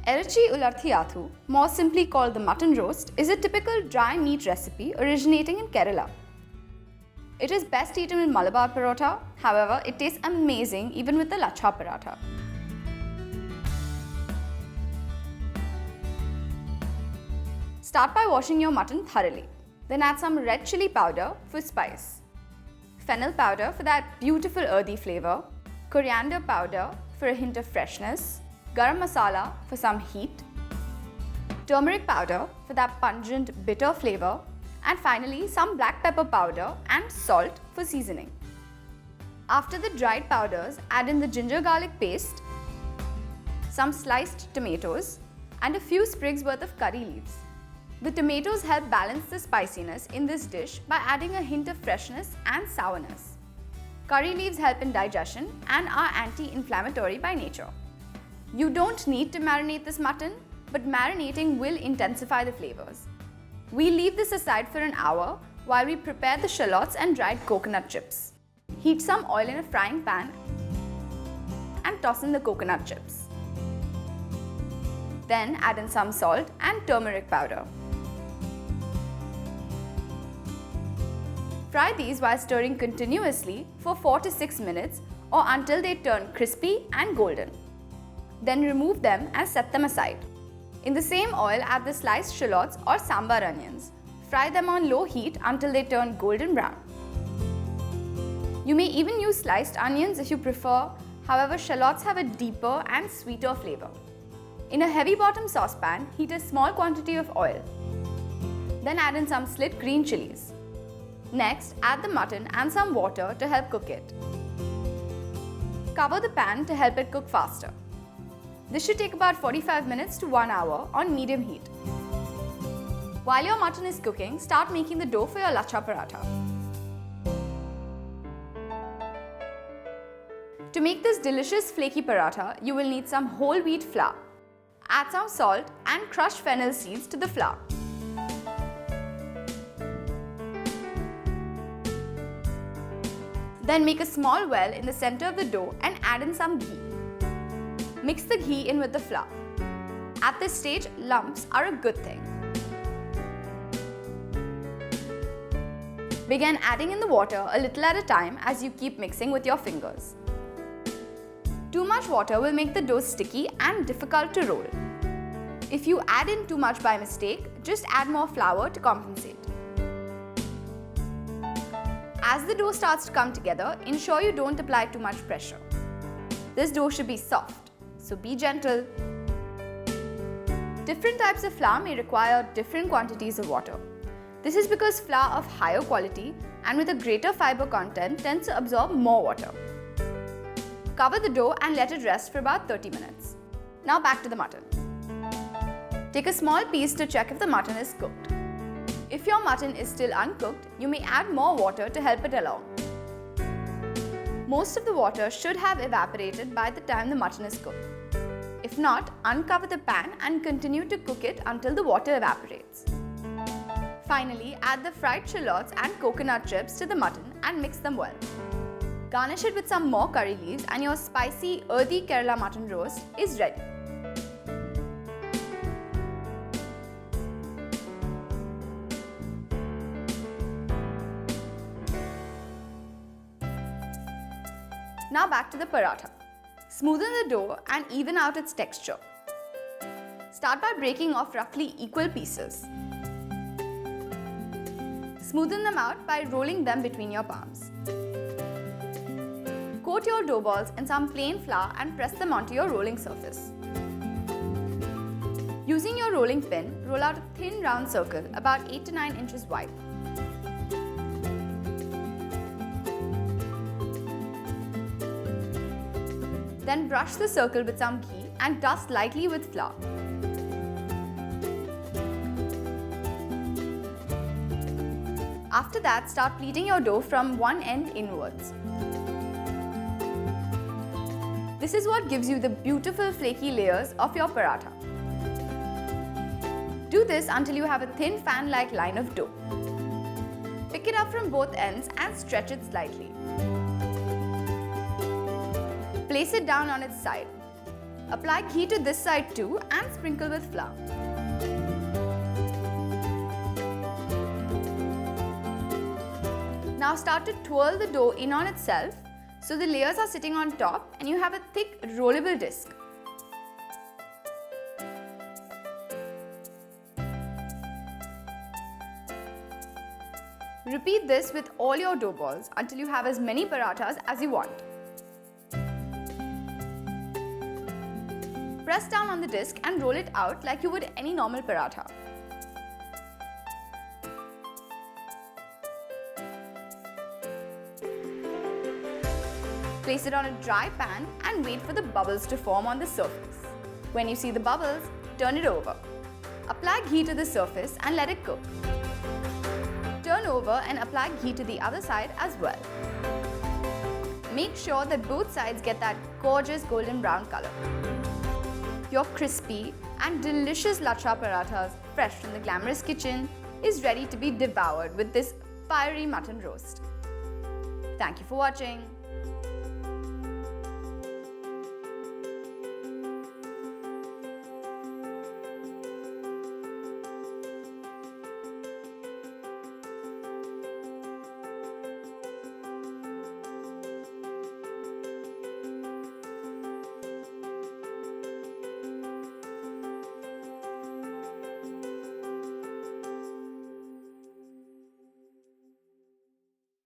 Erachi Ularthiyathu, more simply called the mutton roast, is a typical dry meat recipe originating in Kerala. It is best eaten with Malabar Paratha, however, it tastes amazing even with the Lachha Paratha. Start by washing your mutton thoroughly. Then add some red chilli powder for spice, fennel powder for that beautiful earthy flavour, coriander powder for a hint of freshness, garam masala for some heat, turmeric powder for that pungent bitter flavour, and finally some black pepper powder and salt for seasoning. After the dried powders, add in the ginger garlic paste, some sliced tomatoes, and a few sprigs worth of curry leaves. The tomatoes help balance the spiciness in this dish by adding a hint of freshness and sourness. Curry leaves help in digestion and are anti-inflammatory by nature. You don't need to marinate this mutton, but marinating will intensify the flavors. We leave this aside for an hour while we prepare the shallots and dried coconut chips. Heat some oil in a frying pan and toss in the coconut chips. Then add in some salt and turmeric powder. Fry these while stirring continuously for 4 to 6 minutes or until they turn crispy and golden. Then remove them and set them aside. In the same oil, add the sliced shallots or sambar onions. Fry them on low heat until they turn golden brown. You may even use sliced onions if you prefer, however, shallots have a deeper and sweeter flavor. In a heavy bottom saucepan, heat a small quantity of oil. Then add in some slit green chillies. Next, add the mutton and some water to help cook it. Cover the pan to help it cook faster. This should take about 45 minutes to 1 hour on medium heat. While your mutton is cooking, start making the dough for your Lachha Paratha. To make this delicious flaky paratha, you will need some whole wheat flour. Add some salt and crushed fennel seeds to the flour. Then make a small well in the center of the dough and add in some ghee. Mix the ghee in with the flour. At this stage, lumps are a good thing. Begin adding in the water a little at a time as you keep mixing with your fingers. Too much water will make the dough sticky and difficult to roll. If you add in too much by mistake, just add more flour to compensate. As the dough starts to come together, ensure you don't apply too much pressure. This dough should be soft, so be gentle. Different types of flour may require different quantities of water. This is because flour of higher quality and with a greater fiber content tends to absorb more water. Cover the dough and let it rest for about 30 minutes. Now back to the mutton. Take a small piece to check if the mutton is cooked. If your mutton is still uncooked, you may add more water to help it along. Most of the water should have evaporated by the time the mutton is cooked. If not, uncover the pan and continue to cook it until the water evaporates. Finally, add the fried shallots and coconut chips to the mutton and mix them well. Garnish it with some more curry leaves and your spicy, earthy Kerala mutton roast is ready. Now back to the paratha. Smoothen the dough and even out its texture. Start by breaking off roughly equal pieces. Smoothen them out by rolling them between your palms. Coat your dough balls in some plain flour and press them onto your rolling surface. Using your rolling pin, roll out a thin round circle about 8 to 9 inches wide. Then brush the circle with some ghee and dust lightly with flour. After that, start pleating your dough from one end inwards. This is what gives you the beautiful flaky layers of your paratha. Do this until you have a thin fan-like line of dough. Pick it up from both ends and stretch it slightly. Place it down on its side. Apply ghee to this side too and sprinkle with flour. Now start to twirl the dough in on itself so the layers are sitting on top and you have a thick rollable disc. Repeat this with all your dough balls until you have as many parathas as you want. Press down on the disc and roll it out like you would any normal paratha. Place it on a dry pan and wait for the bubbles to form on the surface. When you see the bubbles, turn it over. Apply ghee to the surface and let it cook. Turn over and apply ghee to the other side as well. Make sure that both sides get that gorgeous golden brown color. Your crispy and delicious Lachha Parathas, fresh from the glamorous kitchen, is ready to be devoured with this fiery mutton roast. Thank you for watching.